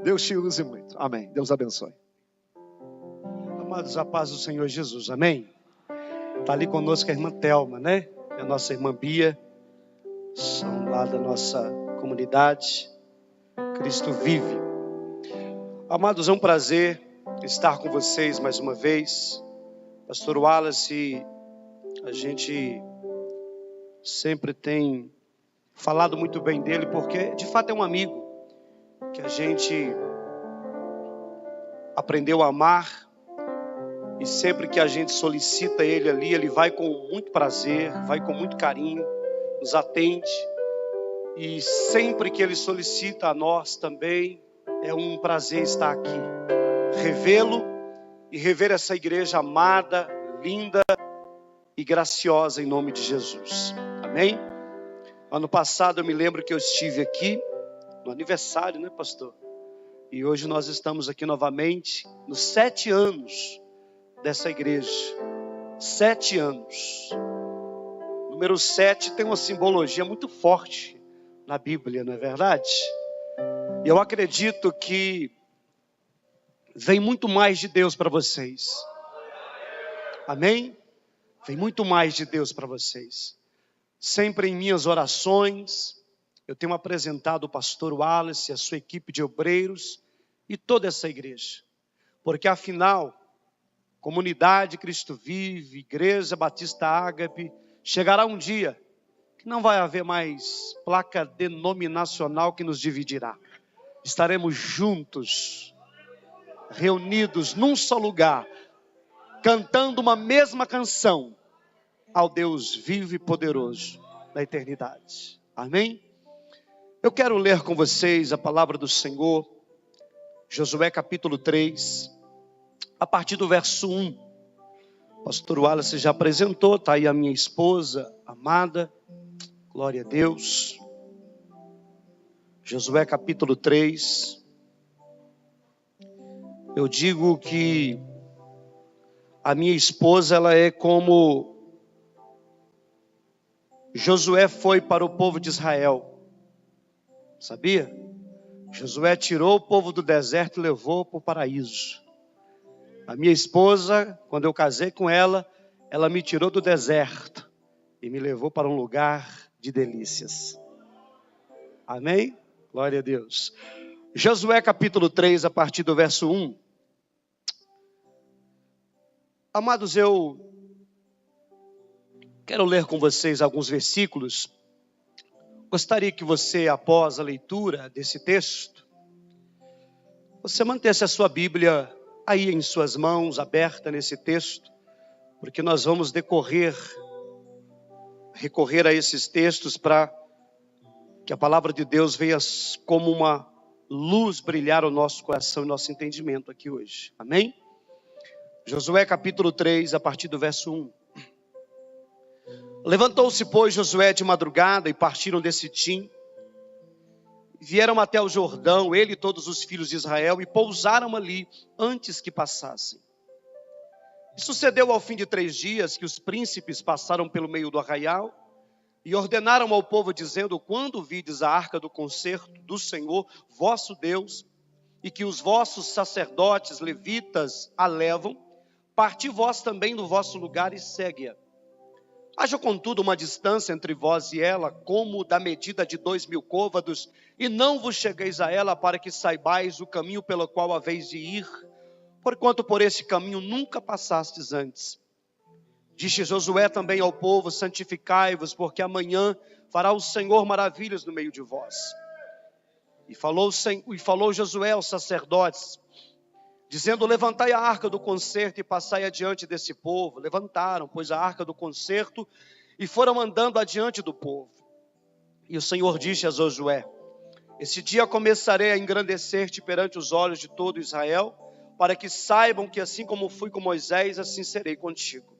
Deus te use muito. Amém. Deus abençoe. Amados, a paz do Senhor Jesus. Amém. Está ali conosco a irmã Thelma, né? É a nossa irmã Bia. São lá da nossa comunidade. Cristo vive. Amados, é um prazer estar com vocês mais uma vez. Pastor Wallace, a gente sempre tem falado muito bem dele, porque de fato é um amigo que a gente aprendeu a amar, e sempre que a gente solicita ele ali, ele vai com muito prazer, vai com muito carinho, nos atende, e sempre que ele solicita a nós também, é um prazer estar aqui, revê-lo e rever essa igreja amada, linda e graciosa em nome de Jesus. Amém? Ano passado eu me lembro que eu estive aqui no aniversário, né, pastor? E hoje nós estamos aqui novamente nos 7 anos dessa igreja. 7 anos. Número 7 tem uma simbologia muito forte na Bíblia, não é verdade? E eu acredito que vem muito mais de Deus para vocês. Amém? Vem muito mais de Deus para vocês. Sempre em minhas orações, eu tenho apresentado o pastor Wallace e a sua equipe de obreiros e toda essa igreja. Porque afinal, comunidade Cristo Vive, Igreja Batista Ágape, chegará um dia que não vai haver mais placa denominacional que nos dividirá. Estaremos juntos, reunidos num só lugar, cantando uma mesma canção ao Deus vivo e poderoso na eternidade. Amém? Eu quero ler com vocês a palavra do Senhor, Josué capítulo 3, a partir do verso 1. O pastor Wallace já apresentou, está aí a minha esposa amada, glória a Deus. Josué capítulo 3. Eu digo que a minha esposa, ela é como Josué foi para o povo de Israel. Sabia? Josué tirou o povo do deserto e levou para o paraíso. A minha esposa, quando eu casei com ela, ela me tirou do deserto e me levou para um lugar de delícias. Amém? Glória a Deus. Josué capítulo 3, a partir do verso 1. Amados, eu quero ler com vocês alguns versículos. Gostaria que você, após a leitura desse texto, você mantesse a sua Bíblia aí em suas mãos, aberta nesse texto, porque nós vamos recorrer a esses textos para que a palavra de Deus venha como uma luz brilhar o nosso coração e nosso entendimento aqui hoje. Amém? Josué capítulo 3, a partir do verso 1. Levantou-se, pois, Josué de madrugada e partiram de Sitim. Vieram até o Jordão, ele e todos os filhos de Israel, e pousaram ali antes que passassem. E sucedeu ao fim de 3 dias que os príncipes passaram pelo meio do arraial e ordenaram ao povo, dizendo: quando vides a arca do concerto do Senhor, vosso Deus, e que os vossos sacerdotes levitas a levam, parti vós também do vosso lugar e segue-a. Haja, contudo, uma distância entre vós e ela, como da medida de 2.000 côvados, e não vos chegueis a ela, para que saibais o caminho pelo qual haveis de ir, porquanto por esse caminho nunca passastes antes. Disse Josué também ao povo: santificai-vos, porque amanhã fará o Senhor maravilhas no meio de vós. E falou Josué aos sacerdotes, dizendo: levantai a arca do concerto e passai adiante desse povo. Levantaram, pois, a arca do concerto e foram andando adiante do povo. E o Senhor disse a Josué: esse dia começarei a engrandecer-te perante os olhos de todo Israel, para que saibam que assim como fui com Moisés, assim serei contigo.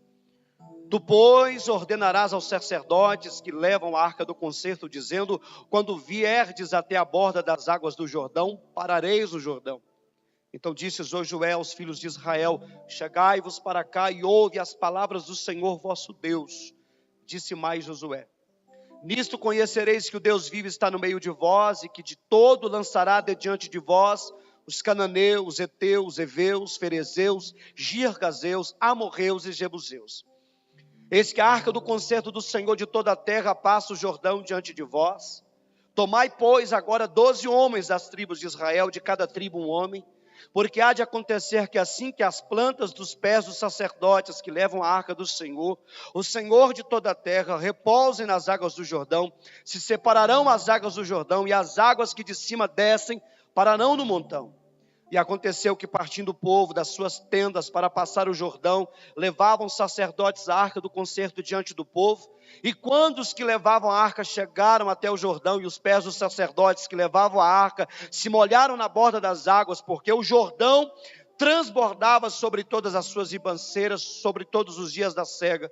Tu, pois, ordenarás aos sacerdotes que levam a arca do concerto, dizendo: quando vierdes até a borda das águas do Jordão, parareis no Jordão. Então disse Josué aos filhos de Israel: chegai-vos para cá e ouve as palavras do Senhor vosso Deus. Disse mais Josué: Nisto conhecereis que o Deus vivo está no meio de vós, e que de todo lançará de diante de vós os cananeus, heteus, heveus, ferezeus, girgazeus, amorreus e jebuseus. Eis que a arca do concerto do Senhor de toda a terra passa o Jordão diante de vós. Tomai, pois, agora 12 homens das tribos de Israel, de cada tribo um homem, porque há de acontecer que assim que as plantas dos pés dos sacerdotes que levam a arca do Senhor, o Senhor de toda a terra, repousem nas águas do Jordão, se separarão as águas do Jordão, e as águas que de cima descem pararão no montão. E aconteceu que, partindo o povo das suas tendas para passar o Jordão, levavam os sacerdotes a arca do concerto diante do povo. E quando os que levavam a arca chegaram até o Jordão, e os pés dos sacerdotes que levavam a arca se molharam na borda das águas, porque o Jordão transbordava sobre todas as suas ribanceiras, sobre todos os dias da cega.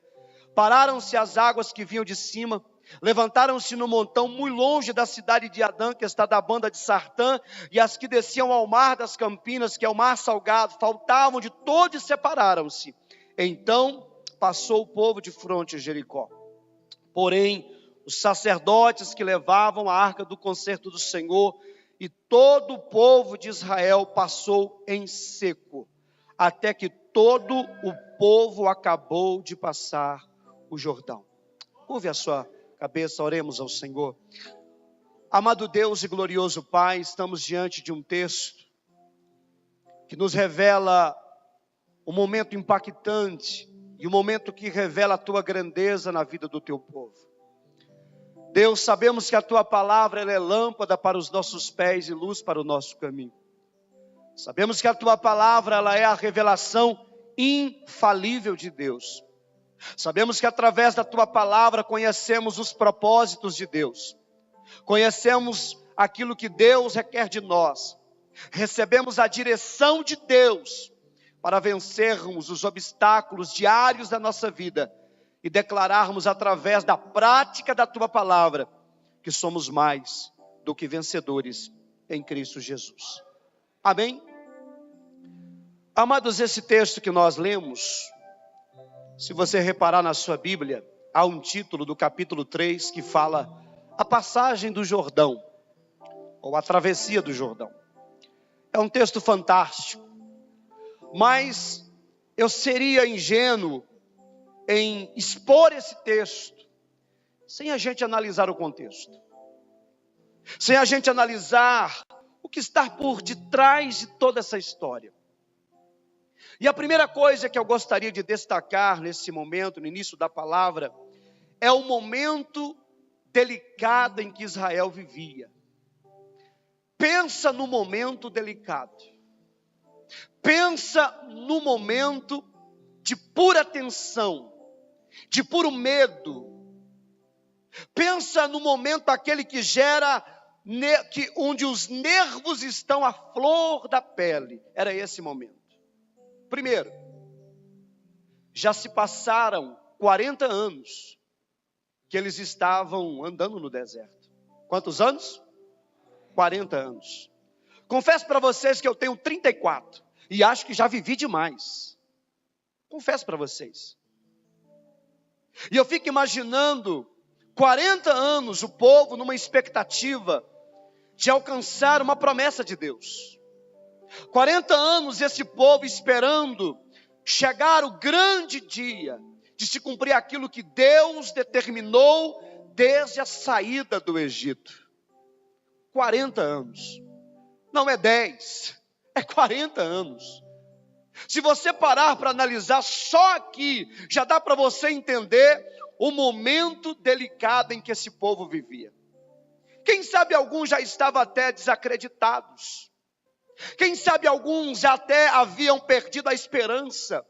Pararam-se as águas que vinham de cima, levantaram-se no montão muito longe da cidade de Adã, que está da banda de Sartã, e as que desciam ao mar das Campinas, que é o mar salgado, faltavam de todo e separaram-se. Então passou o povo de fronte a Jericó. Porém, os sacerdotes que levavam a arca do concerto do Senhor e todo o povo de Israel passou em seco, até que todo o povo acabou de passar o Jordão. Curve a sua cabeça, oremos ao Senhor. Amado Deus e glorioso Pai, estamos diante de um texto que nos revela um momento impactante e um momento que revela a Tua grandeza na vida do Teu povo. Deus, sabemos que a Tua palavra ela é lâmpada para os nossos pés e luz para o nosso caminho. Sabemos que a Tua palavra ela é a revelação infalível de Deus. Sabemos que através da Tua palavra conhecemos os propósitos de Deus. Conhecemos aquilo que Deus requer de nós. Recebemos a direção de Deus para vencermos os obstáculos diários da nossa vida e declararmos através da prática da Tua palavra que somos mais do que vencedores em Cristo Jesus. Amém? Amados, esse texto que nós lemos, se você reparar na sua Bíblia, há um título do capítulo 3 que fala a passagem do Jordão, ou a travessia do Jordão. É um texto fantástico, mas eu seria ingênuo em expor esse texto sem a gente analisar o contexto, sem a gente analisar o que está por detrás de toda essa história. E a primeira coisa que eu gostaria de destacar nesse momento, no início da palavra, é o momento delicado em que Israel vivia. Pensa no momento delicado. Pensa no momento de pura tensão, de puro medo. Pensa no momento aquele que gera, onde os nervos estão à flor da pele. Era esse momento. Primeiro, já se passaram 40 anos que eles estavam andando no deserto. Quantos anos? 40 anos. Confesso para vocês que eu tenho 34 e acho que já vivi demais. Confesso para vocês. E eu fico imaginando 40 anos o povo numa expectativa de alcançar uma promessa de Deus. 40 anos esse povo esperando chegar o grande dia de se cumprir aquilo que Deus determinou desde a saída do Egito. 40 anos. Não é 10, é 40 anos. Se você parar para analisar só aqui, já dá para você entender o momento delicado em que esse povo vivia. Quem sabe alguns já estavam até desacreditados. Quem sabe alguns até haviam perdido a esperança.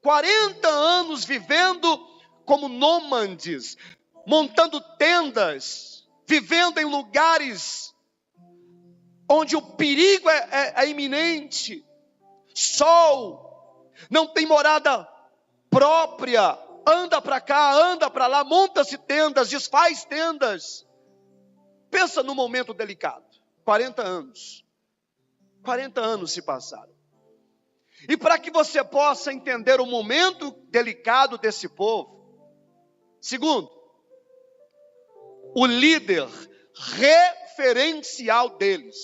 40 anos vivendo como nômades, montando tendas, vivendo em lugares onde o perigo é iminente. Sol, não tem morada própria, anda para cá, anda para lá, monta-se tendas, desfaz tendas. Pensa num momento delicado. 40 anos. 40 anos se passaram. E para que você possa entender o momento delicado desse povo, segundo, o líder referencial deles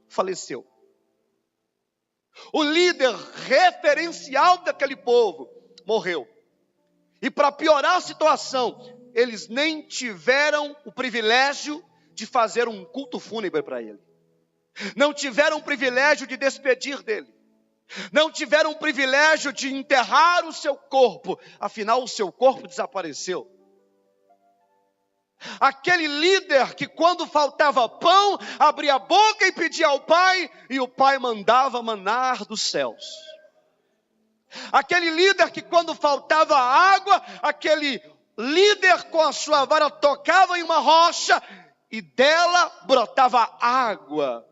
faleceu. O líder referencial daquele povo morreu. E para piorar a situação, eles nem tiveram o privilégio de fazer um culto fúnebre para ele. Não tiveram o privilégio de despedir dele. Não tiveram o privilégio de enterrar o seu corpo. Afinal, o seu corpo desapareceu. Aquele líder que quando faltava pão, abria a boca e pedia ao Pai, e o Pai mandava manar dos céus. Aquele líder que quando faltava água, aquele líder com a sua vara tocava em uma rocha e dela brotava água.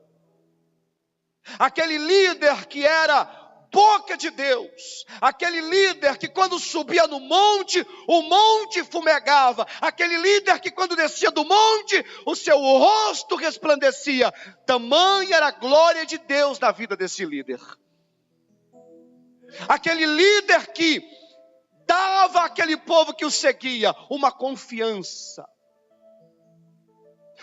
Aquele líder que era boca de Deus, aquele líder que quando subia no monte, o monte fumegava, aquele líder que quando descia do monte, o seu rosto resplandecia. Tamanha era a glória de Deus na vida desse líder. Aquele líder que dava àquele povo que o seguia uma confiança,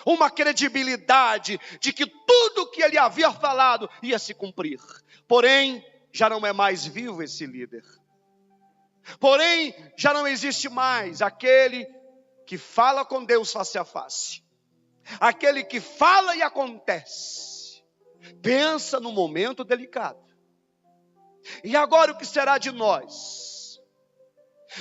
uma credibilidade de que tudo que ele havia falado ia se cumprir. Porém, já não é mais vivo esse líder. Porém, já não existe mais aquele que fala com Deus face a face. Aquele que fala e acontece. Pensa num momento delicado. E agora o que será de nós?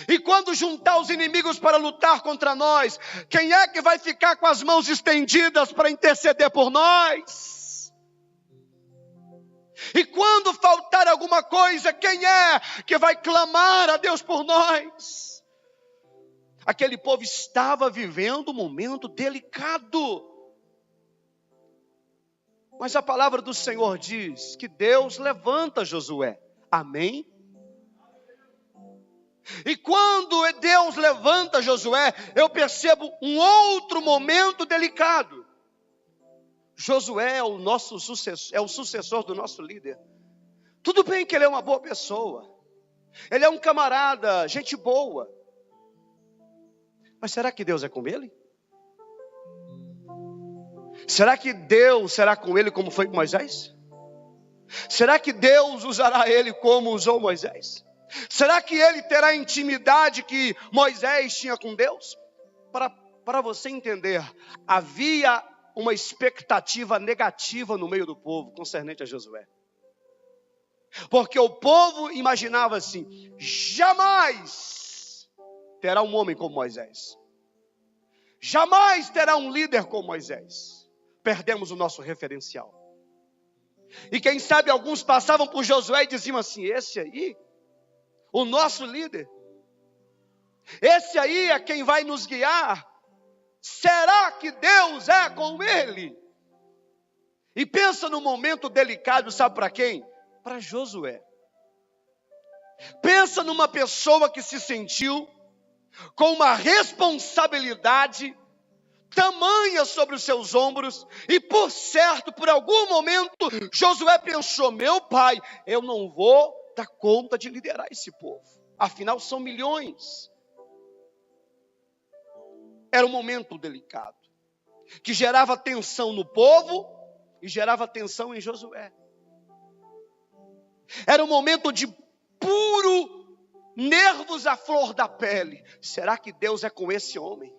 E quando juntar os inimigos para lutar contra nós, quem é que vai ficar com as mãos estendidas para interceder por nós? E quando faltar alguma coisa, quem é que vai clamar a Deus por nós? Aquele povo estava vivendo um momento delicado. Mas a palavra do Senhor diz que Deus levanta Josué. Amém? E quando Deus levanta Josué, eu percebo um outro momento delicado. Josué é o nosso sucessor, é o sucessor do nosso líder. Tudo bem que ele é uma boa pessoa. Ele é um camarada, gente boa. Mas será que Deus é com ele? Será que Deus será com ele como foi com Moisés? Será que Deus usará ele como usou Moisés? Será que ele terá a intimidade que Moisés tinha com Deus? Para você entender, havia uma expectativa negativa no meio do povo concernente a Josué. Porque o povo imaginava assim: jamais terá um homem como Moisés. Jamais terá um líder como Moisés. Perdemos o nosso referencial. E quem sabe alguns passavam por Josué e diziam assim: esse aí, o nosso líder, esse aí é quem vai nos guiar. Será que Deus é com ele? E pensa num momento delicado, sabe para quem? Para Josué. Pensa numa pessoa que se sentiu com uma responsabilidade tamanha sobre os seus ombros, e por certo, por algum momento, Josué pensou: meu pai, eu não vou dar conta de liderar esse povo, afinal são milhões. Era um momento delicado, que gerava tensão no povo e gerava tensão em Josué. Era um momento de puro nervos à flor da pele. Será que Deus é com esse homem?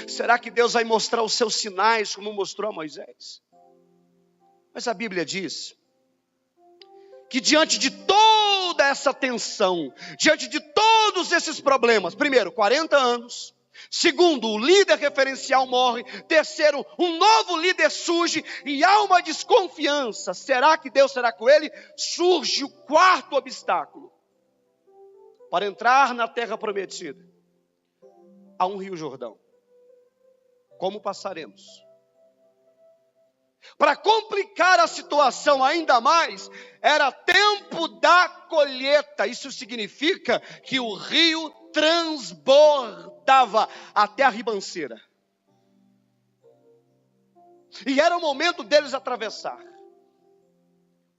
Será que Deus vai mostrar os seus sinais como mostrou a Moisés? Mas a Bíblia diz que diante de toda essa tensão, diante de todos esses problemas, primeiro, 40 anos. Segundo, o líder referencial morre. Terceiro, um novo líder surge e há uma desconfiança. Será que Deus será com ele? Surge o quarto obstáculo. Para entrar na terra prometida, há um rio Jordão. Como passaremos? Para complicar a situação ainda mais, era tempo da colheita. Isso significa que o rio transbordava até a ribanceira. E era o momento deles atravessar.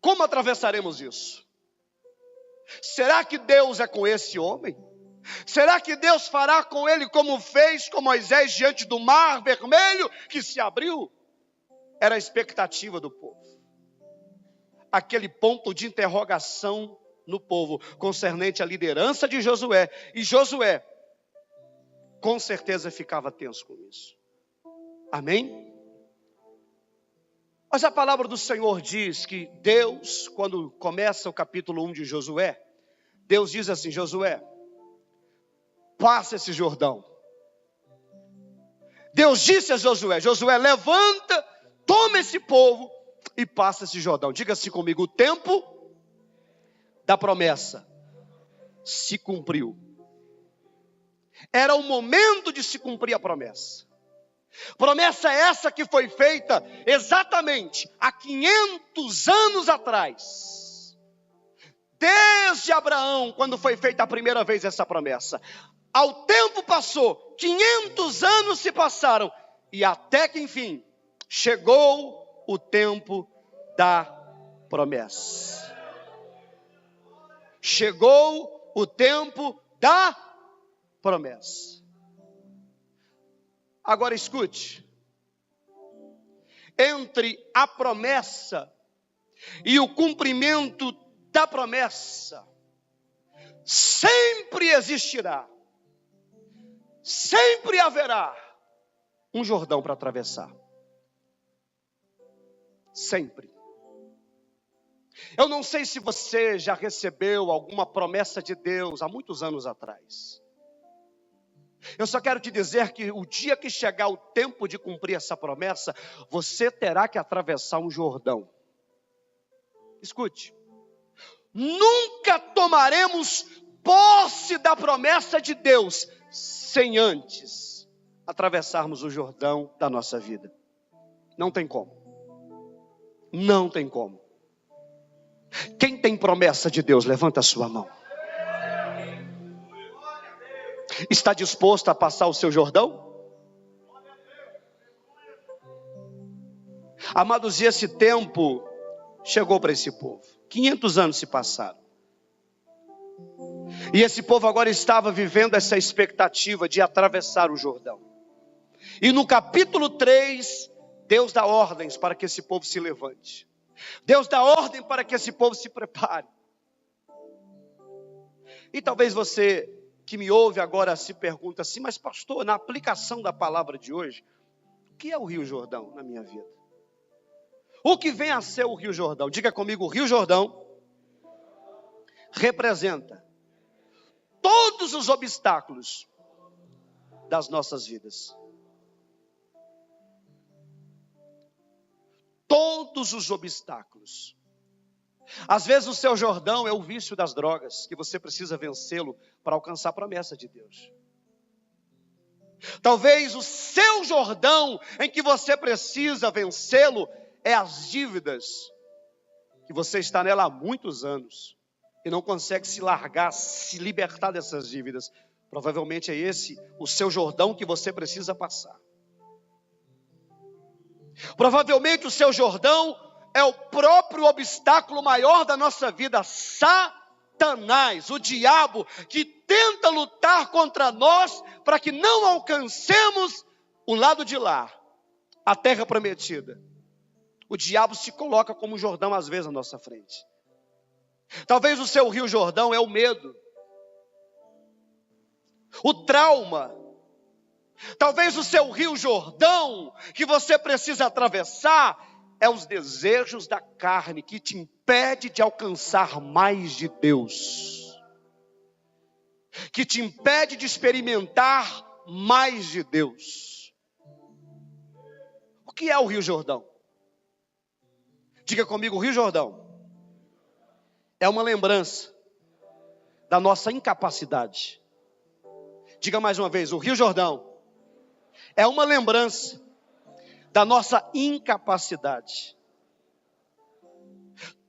Como atravessaremos isso? Será que Deus é com esse homem? Será que Deus fará com ele como fez com Moisés diante do mar vermelho que se abriu? Era a expectativa do povo. Aquele ponto de interrogação no povo, concernente à liderança de Josué. E Josué, com certeza, ficava tenso com isso. Amém? Mas a palavra do Senhor diz que Deus, quando começa o capítulo 1 de Josué, Deus diz assim: Josué, passa esse Jordão. Deus disse a Josué: Josué, levanta, toma esse povo e passa esse Jordão. Diga-se comigo: o tempo da promessa se cumpriu. Era o momento de se cumprir a promessa. Promessa essa que foi feita exatamente há 500 anos atrás. Desde Abraão, quando foi feita a primeira vez essa promessa. Ao tempo passou, 500 anos se passaram, e até que enfim, chegou o tempo da promessa. Chegou o tempo da promessa. Agora escute. Entre a promessa e o cumprimento da promessa, sempre existirá, sempre haverá um Jordão para atravessar. Sempre. Eu não sei se você já recebeu alguma promessa de Deus há muitos anos atrás. Eu só quero te dizer que o dia que chegar o tempo de cumprir essa promessa, você terá que atravessar um Jordão. Escute. Nunca tomaremos posse da promessa de Deus sem antes atravessarmos o Jordão da nossa vida. Não tem como. Não tem como. Quem tem promessa de Deus, levanta a sua mão. Está disposto a passar o seu Jordão? Amados, e esse tempo chegou para esse povo. 500 anos se passaram. E esse povo agora estava vivendo essa expectativa de atravessar o Jordão. E no capítulo 3, Deus dá ordens para que esse povo se levante. Deus dá ordem para que esse povo se prepare. E talvez você que me ouve agora se pergunta assim: mas pastor, na aplicação da palavra de hoje, o que é o Rio Jordão na minha vida? O que vem a ser o Rio Jordão? Diga comigo: o Rio Jordão representa todos os obstáculos das nossas vidas. Todos os obstáculos. Às vezes o seu Jordão é o vício das drogas, que você precisa vencê-lo para alcançar a promessa de Deus. Talvez o seu Jordão, em que você precisa vencê-lo, é as dívidas, que você está nela há muitos anos, e não consegue se largar, se libertar dessas dívidas. Provavelmente é esse o seu Jordão que você precisa passar. Provavelmente o seu Jordão é o próprio obstáculo maior da nossa vida, Satanás, o diabo, que tenta lutar contra nós para que não alcancemos o lado de lá, a terra prometida. O diabo se coloca como Jordão às vezes na nossa frente. Talvez o seu Rio Jordão é o medo, o trauma. Talvez o seu Rio Jordão que você precisa atravessar é os desejos da carne que te impede de alcançar mais de Deus, que te impede de experimentar mais de Deus. O que é o Rio Jordão? Diga comigo: o Rio Jordão é uma lembrança da nossa incapacidade. Diga mais uma vez: o Rio Jordão é uma lembrança da nossa incapacidade.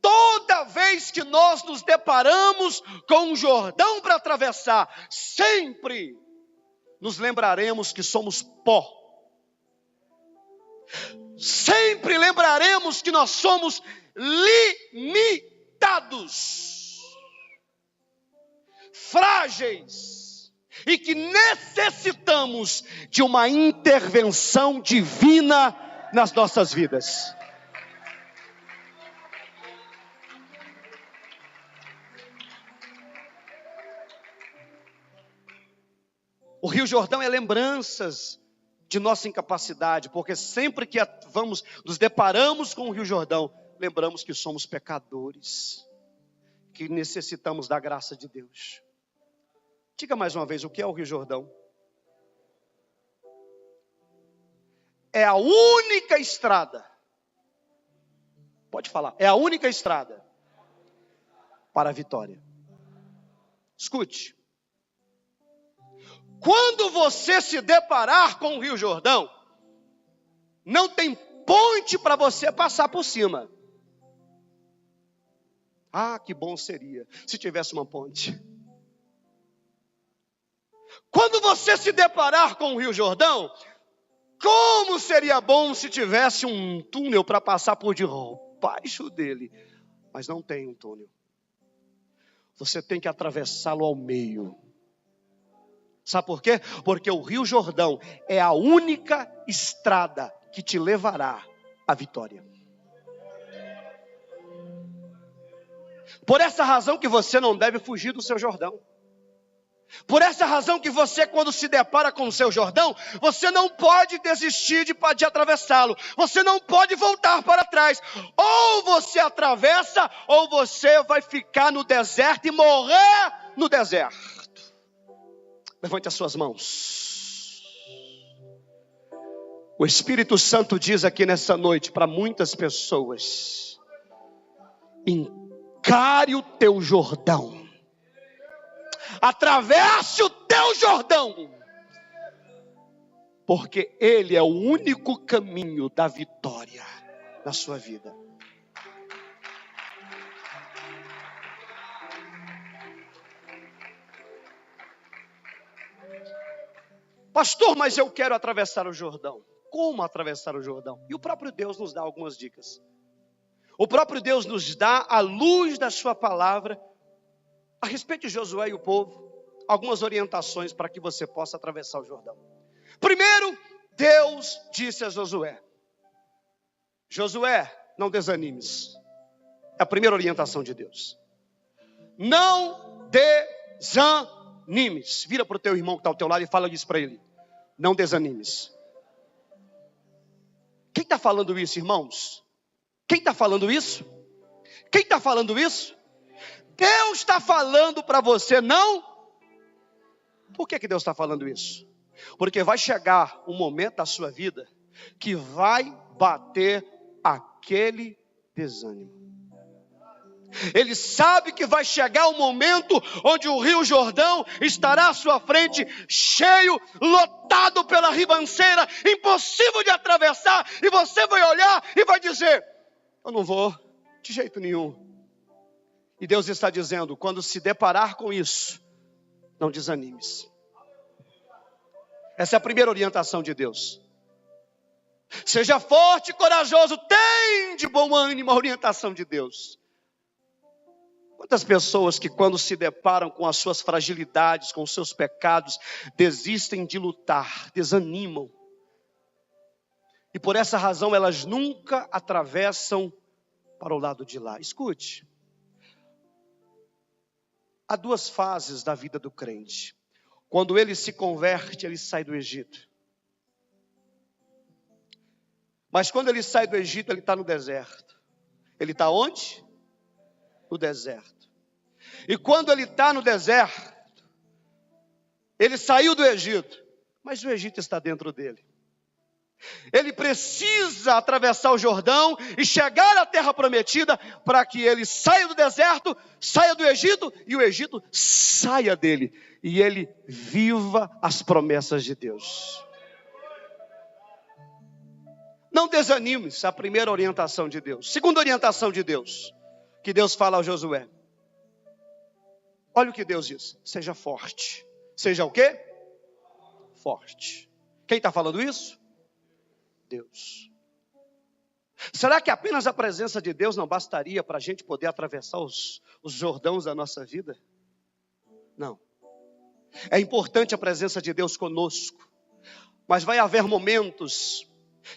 Toda vez que nós nos deparamos com um Jordão para atravessar, sempre nos lembraremos que somos pó. Sempre lembraremos que nós somos limitados, frágeis. e que necessitamos de uma intervenção divina nas nossas vidas. O Rio Jordão é lembranças de nossa incapacidade, porque sempre que nos deparamos com o Rio Jordão, lembramos que somos pecadores, que necessitamos da graça de Deus. Diga mais uma vez, o que é o Rio Jordão? É a única estrada. Pode falar. É a única estrada para a vitória. Escute. Quando você se deparar com o Rio Jordão, não tem ponte para você passar por cima. Ah, que bom seria se tivesse uma ponte. Quando você se deparar com o Rio Jordão, como seria bom se tivesse um túnel para passar por debaixo dele. Mas não tem um túnel. Você tem que atravessá-lo ao meio. Sabe por quê? Porque o Rio Jordão é a única estrada que te levará à vitória. Por essa razão que você não deve fugir do seu Jordão. Por essa razão que você, quando se depara com o seu Jordão, você não pode desistir de atravessá-lo. Você não pode voltar para trás. Ou você atravessa, ou você vai ficar no deserto e morrer no deserto. Levante as suas mãos. O Espírito Santo diz aqui nessa noite para muitas pessoas: encare o teu Jordão. Atravesse o teu Jordão. Porque ele é o único caminho da vitória na sua vida. Pastor, mas eu quero atravessar o Jordão. Como atravessar o Jordão? E o próprio Deus nos dá algumas dicas. O próprio Deus nos dá, à luz da sua palavra, a respeito de Josué e o povo, algumas orientações para que você possa atravessar o Jordão. Primeiro, Deus disse a Josué: Josué, não desanimes. É a primeira orientação de Deus. Não desanimes. Vira para o teu irmão que está ao teu lado e fala isso para ele. Não desanimes. Quem está falando isso, irmãos? Quem está falando isso? Quem está falando isso? Deus está falando para você, não? Por que Deus está falando isso? Porque vai chegar um momento da sua vida que vai bater aquele desânimo. Ele sabe que vai chegar um momento onde o Rio Jordão estará à sua frente, cheio, lotado pela ribanceira, impossível de atravessar, e você vai olhar e vai dizer: eu não vou, de jeito nenhum. E Deus está dizendo: quando se deparar com isso, não desanimes. Essa é a primeira orientação de Deus. Seja forte e corajoso, tem de bom ânimo, a orientação de Deus. Quantas pessoas que, quando se deparam com as suas fragilidades, com os seus pecados, desistem de lutar, desanimam. E por essa razão elas nunca atravessam para o lado de lá. Escute. Há duas fases da vida do crente. Quando ele se converte, ele sai do Egito. Mas quando ele sai do Egito, ele está no deserto. Ele está onde? No deserto. E quando ele está no deserto, ele saiu do Egito, mas o Egito está dentro dele. Ele precisa atravessar o Jordão e chegar à terra prometida para que ele saia do deserto, saia do Egito e o Egito saia dele. E ele viva as promessas de Deus. Não desanime, essa é a primeira orientação de Deus. Segunda orientação de Deus, que Deus fala ao Josué. Olha o que Deus diz: seja forte. Seja o quê? Forte. Quem está falando isso? Deus. Será que apenas a presença de Deus não bastaria para a gente poder atravessar os Jordãos da nossa vida? Não. É importante a presença de Deus conosco. Mas vai haver momentos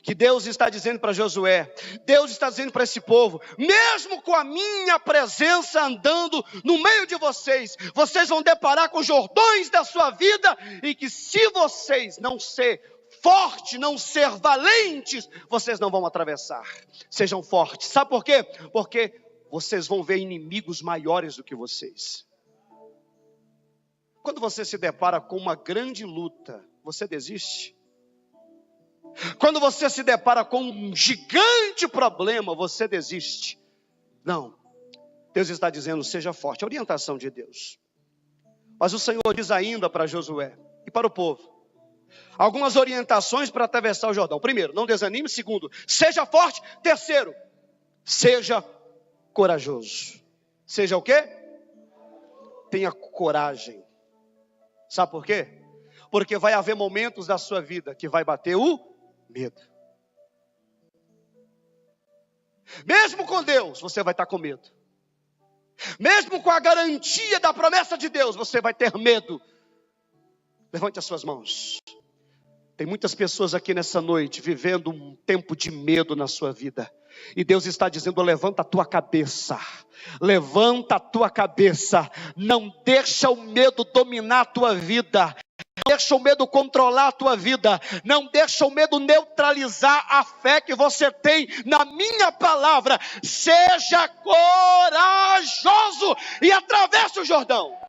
que Deus está dizendo para Josué, Deus está dizendo para esse povo, mesmo com a minha presença andando no meio de vocês, vocês vão deparar com jordões da sua vida, e que se vocês não ser fortes, não ser valentes, vocês não vão atravessar. Sejam fortes. Sabe por quê? Porque vocês vão ver inimigos maiores do que vocês. Quando você se depara com uma grande luta, você desiste? Quando você se depara com um gigante problema, você desiste? Não. Deus está dizendo, seja forte. A orientação de Deus. Mas o Senhor diz ainda para Josué e para o povo algumas orientações para atravessar o Jordão. Primeiro, não desanime. Segundo, seja forte. Terceiro, seja corajoso. Seja o quê? Tenha coragem. Sabe por quê? Porque vai haver momentos da sua vida que vai bater o medo. Mesmo com Deus, você vai estar com medo. Mesmo com a garantia da promessa de Deus, você vai ter medo. Levante as suas mãos. Tem muitas pessoas aqui nessa noite vivendo um tempo de medo na sua vida. E Deus está dizendo, levanta a tua cabeça. Levanta a tua cabeça. Não deixa o medo dominar a tua vida. Não deixa o medo controlar a tua vida. Não deixa o medo neutralizar a fé que você tem na minha palavra. Seja corajoso e atravesse o Jordão.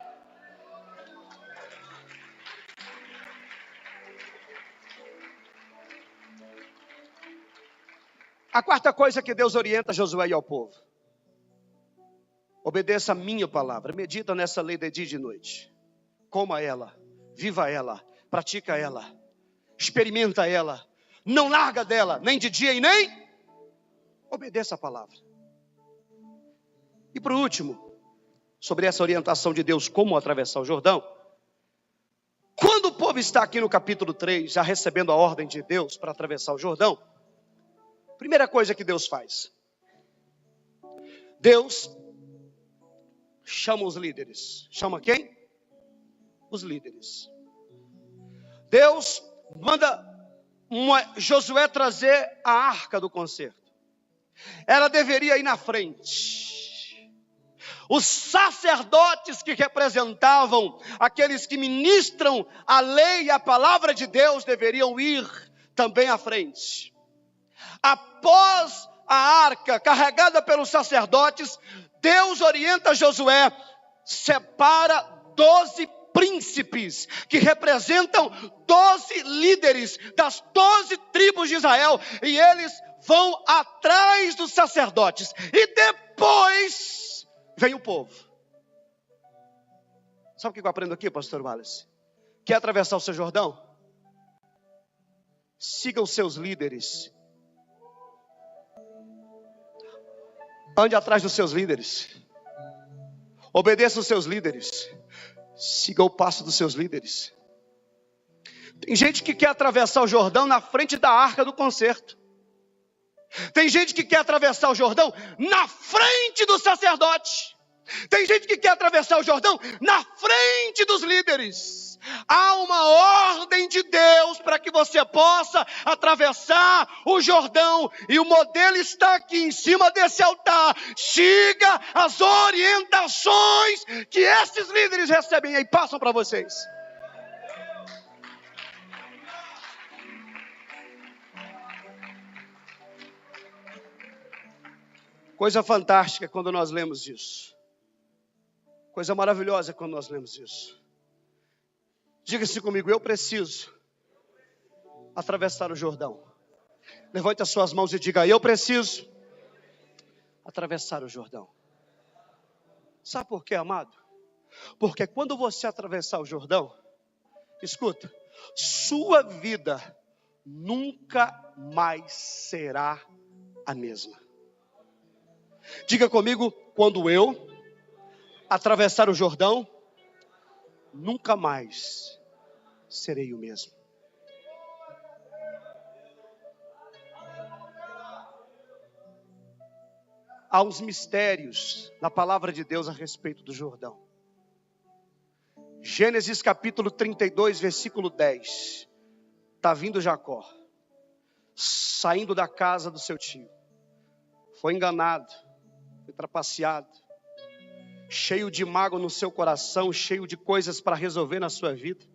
A quarta coisa que Deus orienta a Josué e ao povo. Obedeça a minha palavra. Medita nessa lei de dia e de noite. Coma ela. Viva ela. Pratica ela. Experimenta ela. Não larga dela. Nem de dia e nem. Obedeça a palavra. E por último, sobre essa orientação de Deus, como atravessar o Jordão. Quando o povo está aqui no capítulo 3, já recebendo a ordem de Deus para atravessar o Jordão. Primeira coisa que Deus faz. Deus chama os líderes. Chama quem? Os líderes. Deus manda Josué trazer a arca do concerto. Ela deveria ir na frente. Os sacerdotes que representavam aqueles que ministram a lei e a palavra de Deus deveriam ir também à frente. Após a arca carregada pelos sacerdotes, Deus orienta Josué, separa 12 príncipes, que representam 12 líderes das 12 tribos de Israel, e eles vão atrás dos sacerdotes, e depois vem o povo. Sabe o que eu aprendo aqui, pastor Wallace? Quer atravessar o seu Jordão? Siga os seus líderes. Ande atrás dos seus líderes. Obedeça os seus líderes. Siga o passo dos seus líderes. Tem gente que quer atravessar o Jordão na frente da arca do concerto. Tem gente que quer atravessar o Jordão na frente do sacerdote. Tem gente que quer atravessar o Jordão na frente dos líderes. Há uma ordem de Deus para que você possa atravessar o Jordão. E o modelo está aqui em cima desse altar. Siga as orientações que esses líderes recebem e passam para vocês. Coisa fantástica quando nós lemos isso. Coisa maravilhosa quando nós lemos isso. Diga-se comigo, eu preciso atravessar o Jordão. Levante as suas mãos e diga, eu preciso atravessar o Jordão. Sabe por quê, amado? Porque quando você atravessar o Jordão, escuta, sua vida nunca mais será a mesma. Diga comigo, quando eu atravessar o Jordão, nunca mais serei o mesmo. Há uns mistérios na palavra de Deus a respeito do Jordão. Gênesis capítulo 32, versículo 10. Está vindo Jacó, saindo da casa do seu tio. Foi enganado, foi trapaceado, cheio de mágoa no seu coração, cheio de coisas para resolver na sua vida.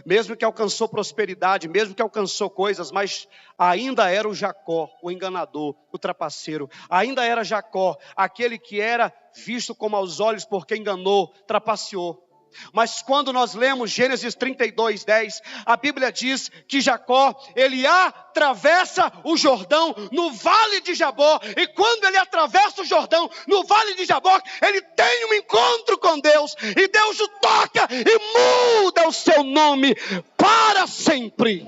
Mesmo que alcançou prosperidade, mesmo que alcançou coisas, mas ainda era o Jacó, o enganador, o trapaceiro. Ainda era Jacó, aquele que era visto como aos olhos porque enganou, trapaceou. Mas quando nós lemos Gênesis 32, 10, a Bíblia diz que Jacó, ele atravessa o Jordão no vale de Jabó. E quando ele atravessa o Jordão no vale de Jabó, ele tem um encontro com Deus. E Deus o toca e muda o seu nome para sempre.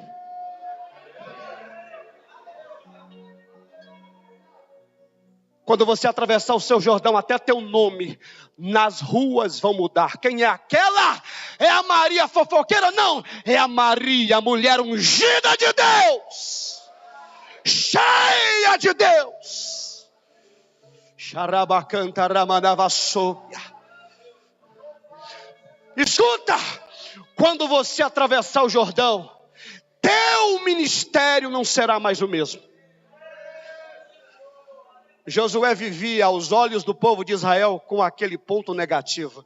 Quando você atravessar o seu Jordão, até teu nome nas ruas vão mudar. Quem é aquela? É a Maria fofoqueira? Não, é a Maria, a mulher ungida de Deus, cheia de Deus. Escuta, quando você atravessar o Jordão, teu ministério não será mais o mesmo. Josué vivia aos olhos do povo de Israel com aquele ponto negativo.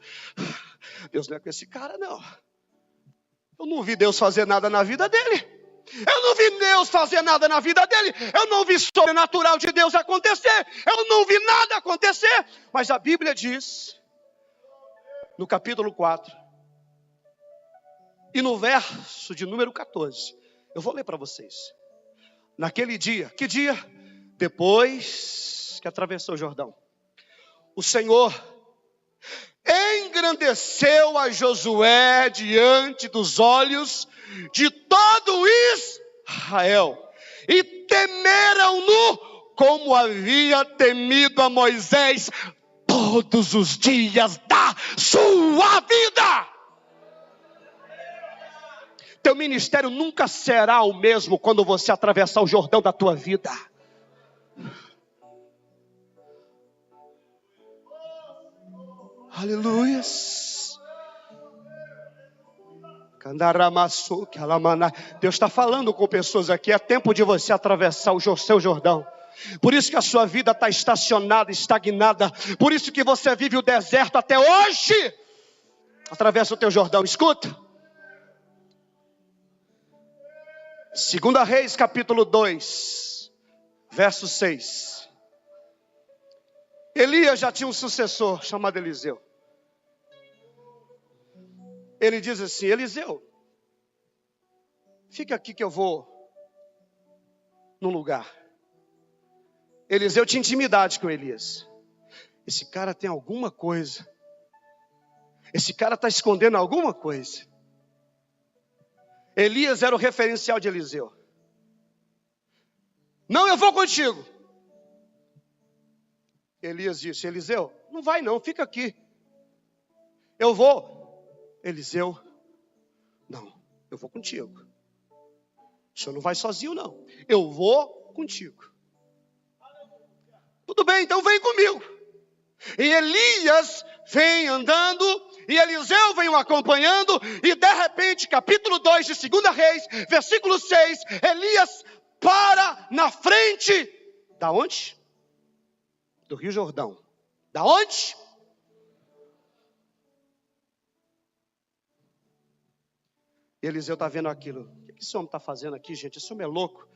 Deus não é com esse cara, não. Eu não vi Deus fazer nada na vida dele. Eu não vi Deus fazer nada na vida dele. Eu não vi sobrenatural de Deus acontecer. Eu não vi nada acontecer. Mas a Bíblia diz, no capítulo 4, e no verso de número 14, eu vou ler para vocês. Naquele dia, que dia? Depois que atravessou o Jordão, o Senhor engrandeceu a Josué diante dos olhos de todo Israel, e temeram-no como havia temido a Moisés todos os dias da sua vida. Teu ministério nunca será o mesmo quando você atravessar o Jordão da tua vida. Aleluias. Deus está falando com pessoas aqui. É tempo de você atravessar o seu Jordão. Por isso que a sua vida está estacionada, estagnada. Por isso que você vive o deserto até hoje. Atravessa o teu Jordão. Escuta. 2 Reis capítulo 2, verso 6. Elias já tinha um sucessor chamado Eliseu. Ele diz assim: Eliseu, fica aqui que eu vou num lugar. Eliseu tinha intimidade com Elias. Esse cara tem alguma coisa. Esse cara está escondendo alguma coisa. Elias era o referencial de Eliseu. Não, eu vou contigo. Elias disse: Eliseu, não vai não, fica aqui. Eu vou. Eliseu, não, eu vou contigo. O senhor não vai sozinho não, eu vou contigo. Tudo bem, então vem comigo. E Elias vem andando, e Eliseu vem o acompanhando, e de repente, capítulo 2 de 2 Reis, versículo 6, Elias para na frente, da onde? Do Rio Jordão. Da onde? E Eliseu está vendo aquilo. O que esse homem está fazendo aqui, gente? Esse homem é louco.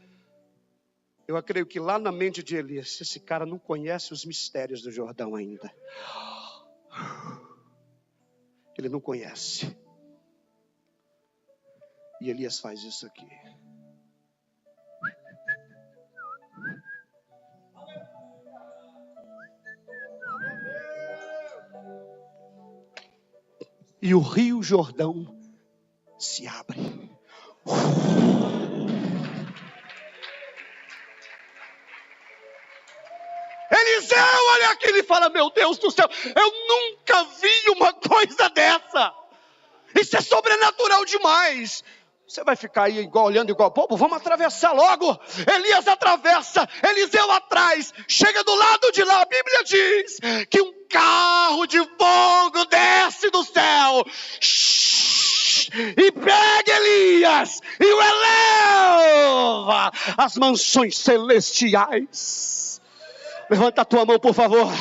Eu creio que lá na mente de Elias, esse cara não conhece os mistérios do Jordão ainda. Ele não conhece. E Elias faz isso aqui. E o Rio Jordão se abre. Eliseu olha aquilo e fala: meu Deus do céu, eu nunca vi uma coisa dessa. Isso é sobrenatural demais. Você vai ficar aí igual, olhando igual bobo? Vamos atravessar logo. Elias atravessa, Eliseu atrás. Chega do lado de lá, a Bíblia diz que um carro de fogo desce do céu. e pega Elias e o eleva às mansões celestiais. Levanta a tua mão, por favor.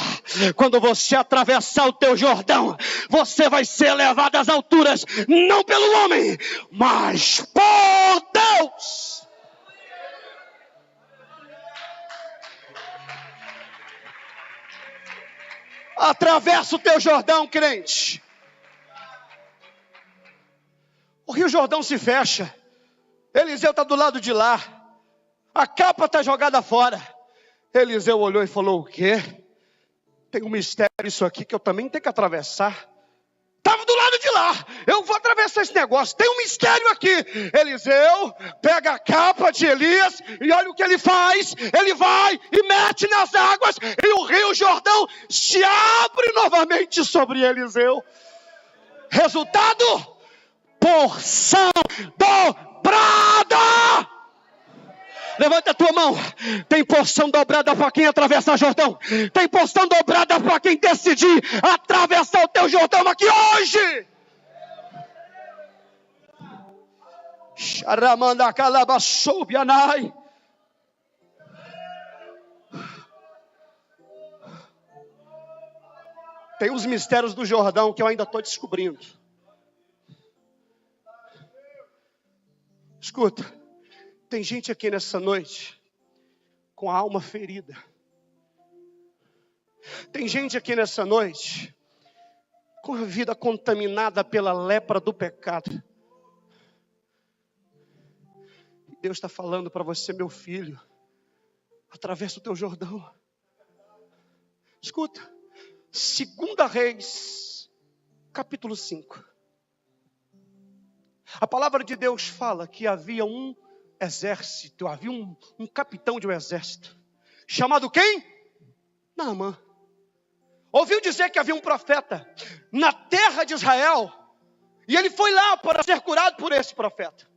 Quando você atravessar o teu Jordão, você vai ser elevado às alturas, não pelo homem, mas por Deus. Atravessa o teu Jordão, crente. O Rio Jordão se fecha. Eliseu está do lado de lá. A capa está jogada fora. Eliseu olhou e falou: o quê? Tem um mistério isso aqui que eu também tenho que atravessar. Estava do lado de lá. Eu vou atravessar esse negócio. Tem um mistério aqui. Eliseu pega a capa de Elias e olha o que ele faz. Ele vai e mete nas águas e o Rio Jordão se abre novamente sobre Eliseu. Resultado: porção dobrada. Levanta a tua mão. Tem porção dobrada para quem atravessar Jordão. Tem porção dobrada para quem decidir atravessar o teu Jordão aqui hoje. Charamanda calabasoubianai. Tem os mistérios do Jordão que eu ainda estou descobrindo. Escuta. Tem gente aqui nessa noite com a alma ferida. Tem gente aqui nessa noite com a vida contaminada pela lepra do pecado. Deus está falando para você, meu filho, atravessa o teu Jordão. Escuta, 2 Reis, capítulo 5. A palavra de Deus fala que havia um exército, havia um capitão de um exército, chamado quem? Naamã. Ouviu dizer que havia um profeta na terra de Israel, e ele foi lá para ser curado por esse profeta.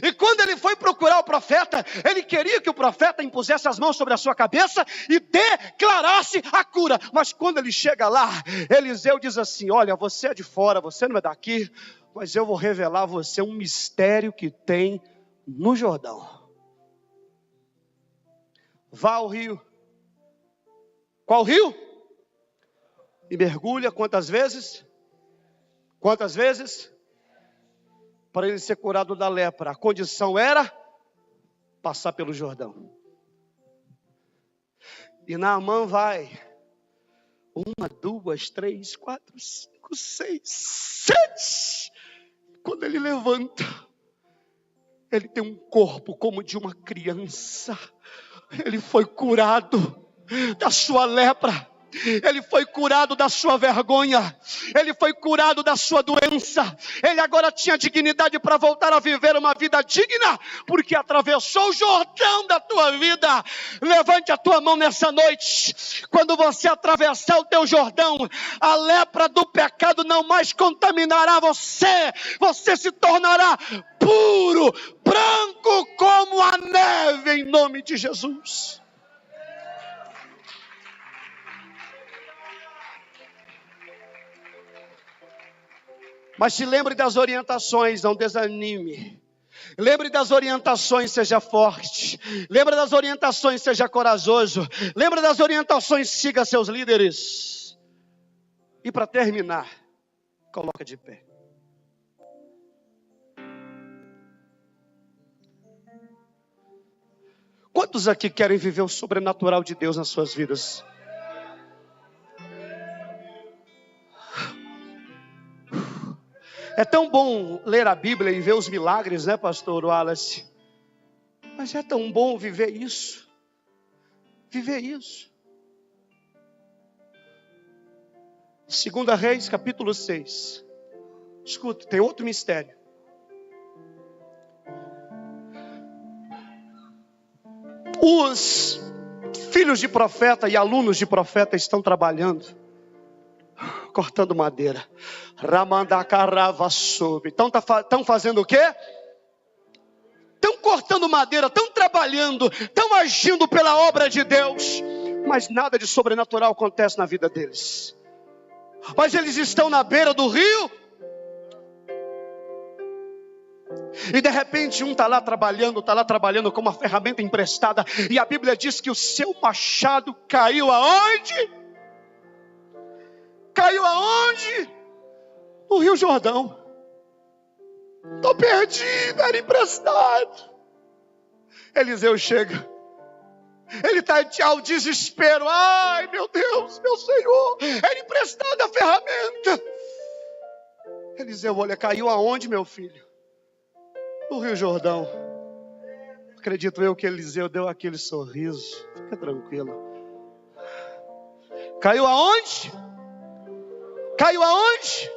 E quando ele foi procurar o profeta, ele queria que o profeta impusesse as mãos sobre a sua cabeça e declarasse a cura. Mas quando ele chega lá, Eliseu diz assim: olha, você é de fora, você não é daqui, mas eu vou revelar a você um mistério que tem no Jordão. Vá ao rio. Qual rio? E mergulha quantas vezes? Quantas vezes? Para ele ser curado da lepra. A condição era passar pelo Jordão. E Naamã vai. 1, 2, 3, 4, 5, 6, 7. Quando ele levanta, ele tem um corpo como de uma criança. Ele foi curado da sua lepra. Ele foi curado da sua vergonha. Ele foi curado da sua doença. Ele agora tinha dignidade para voltar a viver uma vida digna, porque atravessou o Jordão da tua vida. Levante a tua mão nessa noite. Quando você atravessar o teu Jordão, a lepra do pecado não mais contaminará você. Você se tornará puro, branco como a neve, em nome de Jesus. Mas se lembre das orientações, não desanime. Lembre das orientações, seja forte. Lembre das orientações, seja corajoso. Lembre das orientações, siga seus líderes. E para terminar, coloca de pé. Quantos aqui querem viver o sobrenatural de Deus nas suas vidas? É tão bom ler a Bíblia e ver os milagres, né, pastor Wallace? Mas é tão bom viver isso. Viver isso. 2 Reis, capítulo 6. Escuta, tem outro mistério. Os filhos de profeta e alunos de profeta estão trabalhando, cortando madeira. Ramandacarava soube. Estão fazendo o quê? Estão cortando madeira, estão trabalhando, estão agindo pela obra de Deus. Mas nada de sobrenatural acontece na vida deles. Mas eles estão na beira do rio. E de repente um está lá trabalhando com uma ferramenta emprestada. E a Bíblia diz que o seu machado caiu aonde? Caiu aonde? No Rio Jordão. Estou perdido, era emprestado. Eliseu chega. Ele está ao desespero. Ai, meu Deus, meu Senhor, era emprestada a ferramenta. Eliseu olha, caiu aonde, meu filho? No Rio Jordão. Acredito eu que Eliseu deu aquele sorriso. Fica tranquilo. Caiu aonde? Caiu aonde?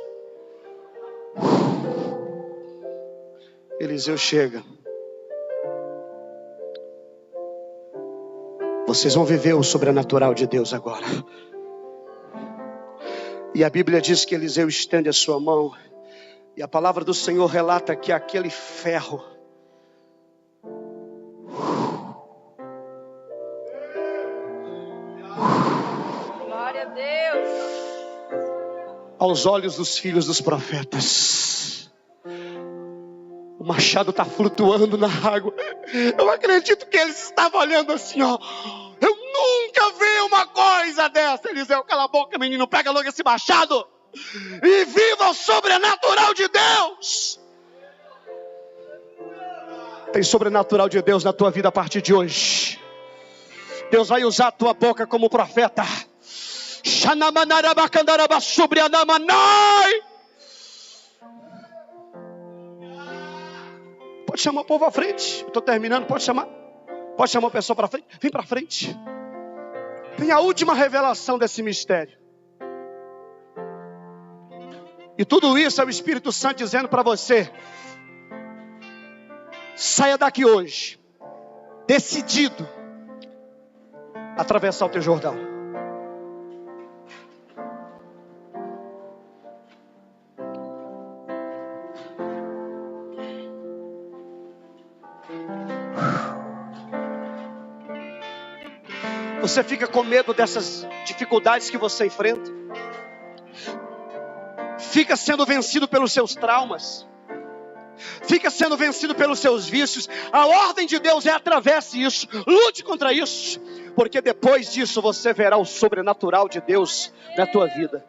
Eliseu chega. Vocês vão viver o sobrenatural de Deus agora. E a Bíblia diz que Eliseu estende a sua mão. E a palavra do Senhor relata que aquele ferro glória a Deus. Aos olhos dos filhos dos profetas, o machado está flutuando na água. Eu acredito que eles estavam olhando assim, ó. Eu nunca vi uma coisa dessa. Eliseu, cala a boca, menino, pega logo esse machado e viva o sobrenatural de Deus. Tem sobrenatural de Deus na tua vida a partir de hoje. Deus vai usar a tua boca como profeta. Pode chamar o povo à frente. Estou terminando, pode chamar. Pode chamar o pessoal para frente. Vem para frente. Tem a última revelação desse mistério. E tudo isso é o Espírito Santo dizendo para você: saia daqui hoje, decidido a atravessar o teu Jordão. Você fica com medo dessas dificuldades que você enfrenta? Fica sendo vencido pelos seus traumas? Fica sendo vencido pelos seus vícios? A ordem de Deus é: atravesse isso, lute contra isso, porque depois disso você verá o sobrenatural de Deus na tua vida.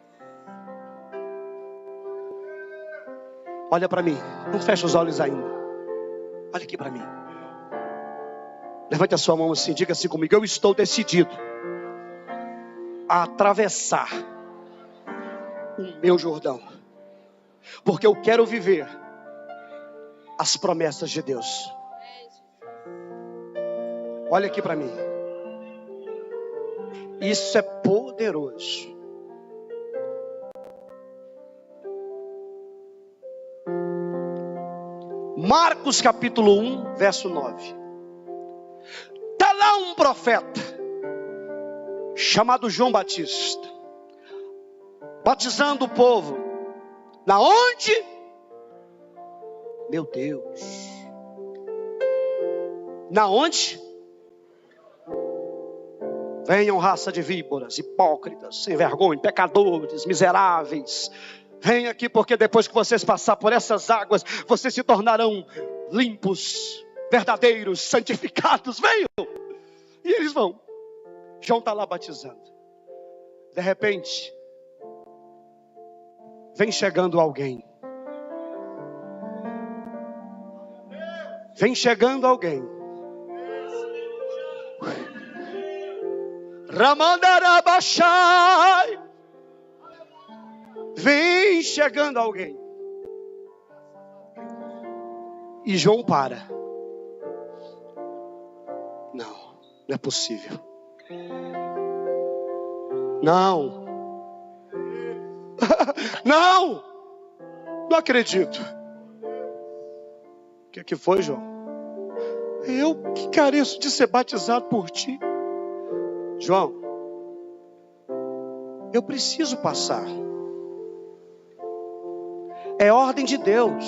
Olha para mim, não fecha os olhos ainda. Olha aqui para mim. Levante a sua mão assim, diga assim comigo: eu estou decidido a atravessar o meu Jordão, porque eu quero viver as promessas de Deus. Olha aqui para mim. Isso é poderoso. Marcos capítulo 1, verso 9. Está lá um profeta chamado João Batista, batizando o povo. Na onde? Meu Deus. Na onde? Venham, raça de víboras, hipócritas, sem vergonha, pecadores, miseráveis. Venham aqui, porque depois que vocês passar por essas águas, vocês se tornarão limpos, verdadeiros, santificados. Venham. E eles vão. João está lá batizando. De repente, vem chegando alguém. Vem chegando alguém. Ramandarabashai. Vem chegando alguém. E João para. Não é possível. Não. Não acredito. O que foi, João? Eu que careço de ser batizado por ti. João, eu preciso passar. É ordem de Deus.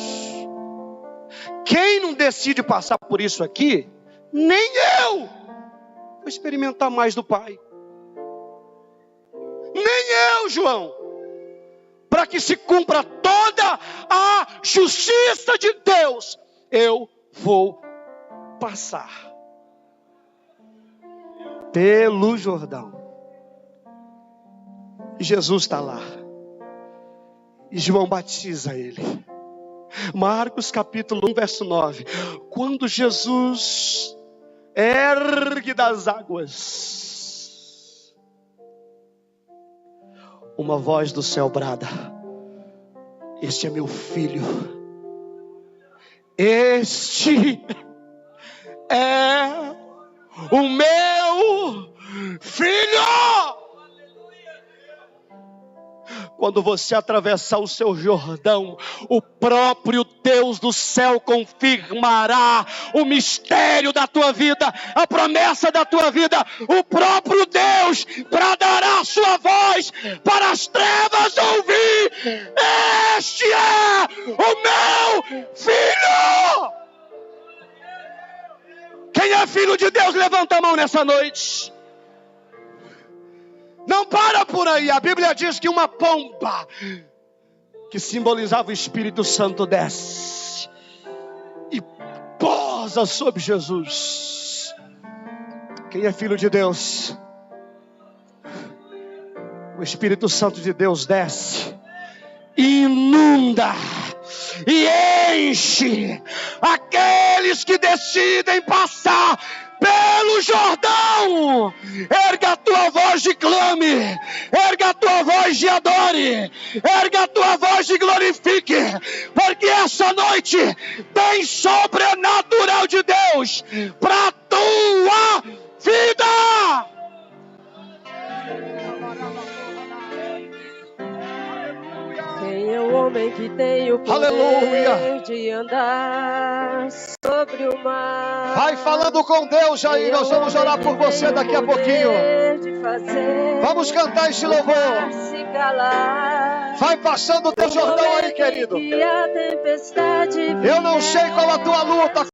Quem não decide passar por isso aqui, nem eu vou experimentar mais do Pai. Nem eu, João. Para que se cumpra toda a justiça de Deus, eu vou passar pelo Jordão. E Jesus está lá. E João batiza ele. Marcos capítulo 1, verso 9. Quando Jesus ergue das águas, uma voz do céu brada: este é meu filho. Este é o meu filho. Quando você atravessar o seu Jordão, o próprio Deus do céu confirmará o mistério da tua vida, a promessa da tua vida. O próprio Deus bradará a sua voz para as trevas ouvir: este é o meu filho. Quem é filho de Deus, levanta a mão nessa noite. Não para por aí. A Bíblia diz que uma pomba, que simbolizava o Espírito Santo, desce e pousa sobre Jesus. Quem é filho de Deus? O Espírito Santo de Deus desce, inunda e enche aqueles que decidem passar pelo Jordão. Erga a tua voz e clame, erga a tua voz e adore, erga a tua voz e glorifique, porque essa noite tem sobrenatural de Deus para a tua vida. Quem é o homem que tem o poder Aleluia. de andar sobre o mar? Vai falando com Deus aí, nós vamos orar por você daqui a pouquinho. Vamos cantar esse louvor. Vai passando o teu Jordão aí, querido. Eu não sei qual a tua luta.